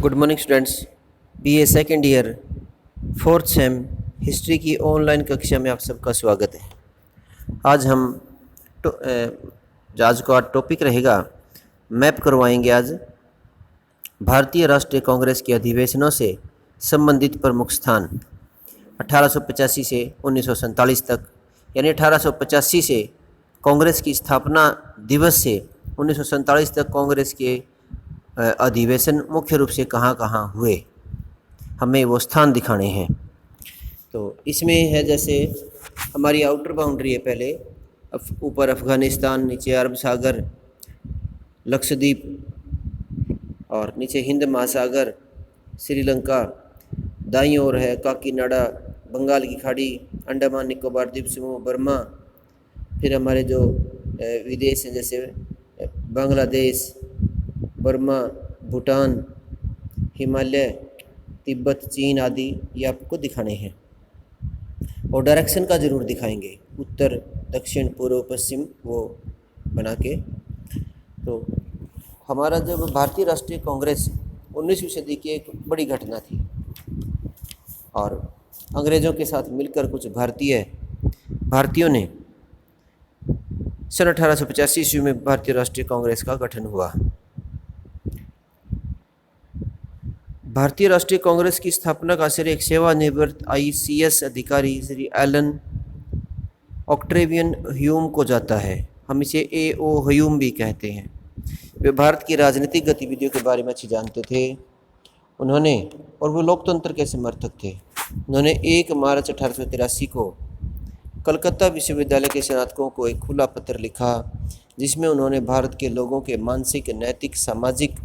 Good morning students. BA second year fourth same history की online कक्षा में आप सबका स्वागत है। आज हम आज का टॉपिक रहेगा, मैप करवाएंगे आज भारतीय राष्ट्रीय कांग्रेस के अधिवेशनों से संबंधित प्रमुख स्थान 1885 से 1947 तक, यानी 1885 से कांग्रेस की स्थापना दिवस से 1947 तक कांग्रेस के अधिवेशन मुख्य रूप से कहाँ कहाँ हुए, हमें वो स्थान दिखाने हैं। तो इसमें है, जैसे हमारी आउटर बाउंड्री है, पहले ऊपर अफ़गानिस्तान, नीचे अरब सागर, लक्षद्वीप और नीचे हिंद महासागर, श्रीलंका, दाईं ओर है काकीनाडा, बंगाल की खाड़ी, अंडमान निकोबार द्वीप समूह, बर्मा। फिर हमारे जो विदेश हैं जैसे बांग्लादेश, बर्मा, भूटान, हिमालय, तिब्बत, चीन आदि, ये आपको दिखाने हैं। और डायरेक्शन का ज़रूर दिखाएंगे, उत्तर, दक्षिण, पूर्व, पश्चिम, वो बना के। तो हमारा जब भारतीय राष्ट्रीय कांग्रेस 19वीं सदी की एक बड़ी घटना थी और अंग्रेज़ों के साथ मिलकर कुछ भारतीयों ने सन 1885 ईस्वी में भारतीय राष्ट्रीय कांग्रेस का गठन हुआ। भारतीय राष्ट्रीय कांग्रेस की स्थापना का श्रेय एक सेवानिवृत्त ICS अधिकारी श्री एलन ऑक्ट्रेवियन ह्यूम को जाता है। हम इसे AO ह्यूम भी कहते हैं। वे भारत की राजनीतिक गतिविधियों के बारे में अच्छी जानते थे। और वो लोकतंत्र के समर्थक थे। उन्होंने 1 मार्च 1883 को कलकत्ता विश्वविद्यालय के स्नातकों को एक खुला पत्र लिखा, जिसमें उन्होंने भारत के लोगों के मानसिक, नैतिक, सामाजिक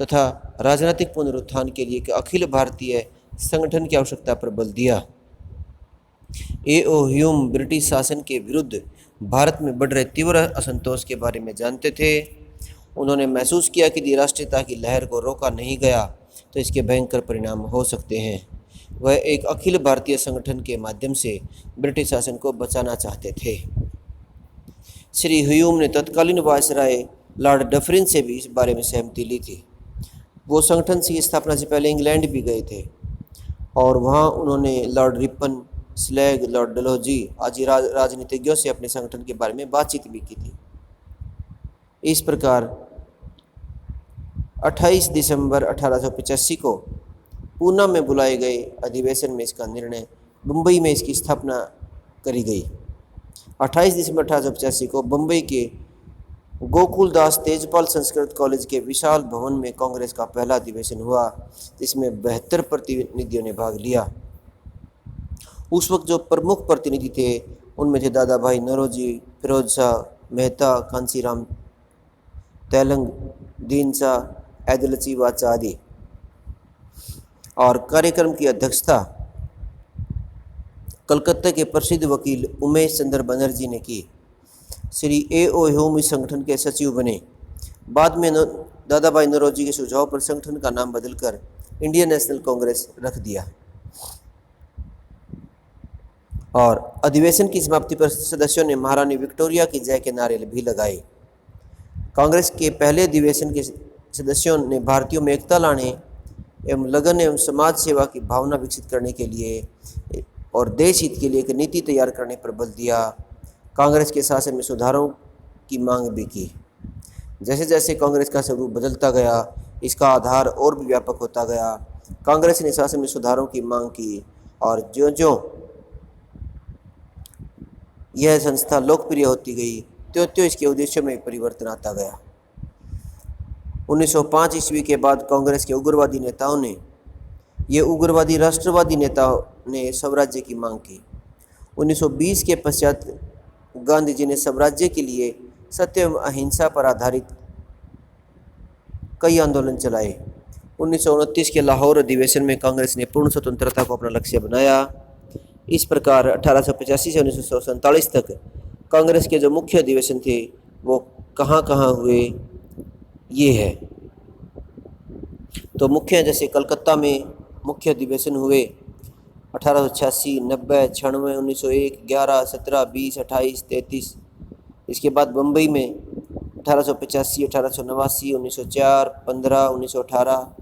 तथा राजनीतिक पुनरुत्थान के लिए एक अखिल भारतीय संगठन की आवश्यकता पर बल दिया। AO ह्यूम ब्रिटिश शासन के विरुद्ध भारत में बढ़ रहे तीव्र असंतोष के बारे में जानते थे। उन्होंने महसूस किया कि यदि राष्ट्रीयता की लहर को रोका नहीं गया तो इसके भयंकर परिणाम हो सकते हैं। वह एक अखिल भारतीय संगठन के माध्यम से ब्रिटिश शासन को बचाना चाहते थे। श्री ह्यूम ने तत्कालीन वायसराय लॉर्ड डफरिन से भी इस बारे में सहमति ली थी। वो संगठन की स्थापना से पहले इंग्लैंड भी गए थे और वहाँ उन्होंने Lord Ripon, slag, Lord Dalhousie आदि राजनीतिज्ञों से अपने संगठन के बारे में बातचीत भी की थी। इस प्रकार 28 दिसंबर 1885 को पूना में बुलाए गए अधिवेशन में इसका निर्णय मुंबई में इसकी स्थापना करी गई। 28 दिसंबर 1885 को मुंबई के गोकुलदास तेजपाल संस्कृत कॉलेज के विशाल भवन में कांग्रेस का पहला अधिवेशन हुआ, जिसमें 72 प्रतिनिधियों ने भाग लिया। उस वक्त जो प्रमुख प्रतिनिधि थे उनमें थे दादा भाई नौरोजी, फिरोज शाह मेहता, कांसीराम तेलंग, दीन शाह, ऐदलची वाचा आदि। और कार्यक्रम की अध्यक्षता कलकत्ता के प्रसिद्ध वकील उमेश चंद्र बनर्जी ने की। श्री AO ह्यूम इस संगठन के सचिव बने। बाद में दादा भाई नौरोजी के सुझाव पर संगठन का नाम बदलकर इंडियन नेशनल कांग्रेस रख दिया। और अधिवेशन की समाप्ति पर सदस्यों ने महारानी विक्टोरिया की जय के नारे भी लगाए। कांग्रेस के पहले अधिवेशन के सदस्यों ने भारतीयों में एकता लाने एवं लगन एवं समाज सेवा की भावना विकसित करने के लिए और देश हित के लिए एक नीति तैयार करने पर बल दिया। कांग्रेस के शासन में सुधारों की मांग भी की। जैसे जैसे कांग्रेस का स्वरूप बदलता गया, इसका आधार और भी व्यापक होता गया। कांग्रेस ने शासन में सुधारों की मांग की और ज्यों-ज्यों यह संस्था लोकप्रिय होती गई, त्यों-त्यों इसके उद्देश्यों में परिवर्तन आता गया। 1905 ईस्वी के बाद कांग्रेस के उग्रवादी राष्ट्रवादी नेताओं ने स्वराज्य की मांग की। 1920 के पश्चात गांधी जी ने स्वराज्य के लिए सत्य एवं अहिंसा पर आधारित कई आंदोलन चलाए। 1929 के लाहौर अधिवेशन में कांग्रेस ने पूर्ण स्वतंत्रता को अपना लक्ष्य बनाया। इस प्रकार 1885 से 1947 तक कांग्रेस के जो मुख्य अधिवेशन थे वो कहाँ कहाँ हुए, ये है। तो मुख्य जैसे कलकत्ता में मुख्य अधिवेशन हुए 1886, 90, 96, 1901, 11, 17, 20, 28, 33। इसके बाद बम्बई में 1885, 1889, 1904, 15, 1918,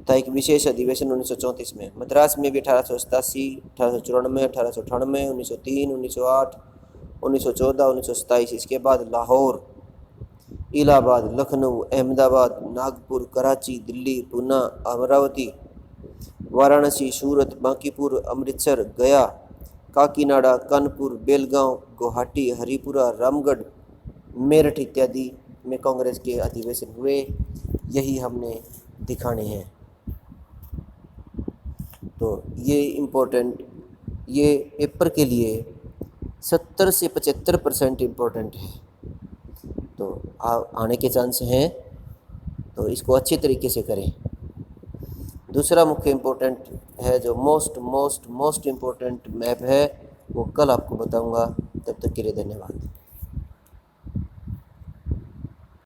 था एक विशेष अधिवेशन 1934 में। मद्रास में भी 1887, 1894, 1898, 1903, 1908, 1914, 1927। इसके बाद लाहौर, इलाहाबाद, लखनऊ, अहमदाबाद, नागपुर, कराची, दिल्ली, पूना, अमरावती, वाराणसी, सूरत, बांकीपुर, अमृतसर, गया, काकीनाडा, कानपुर, बेलगांव, गुवाहाटी, हरिपुरा, रामगढ़, मेरठ इत्यादि में कांग्रेस के अधिवेशन हुए। यही हमने दिखाने हैं। तो ये इम्पोर्टेंट, ये पेपर के लिए 70 से 75% इम्पोर्टेंट है। तो आने के चांस हैं, तो इसको अच्छे तरीके से करें। दूसरा मुख्य इम्पोर्टेंट है, जो मोस्ट इम्पोर्टेंट मैप है, वो कल आपको बताऊंगा। तब तक के लिए धन्यवाद।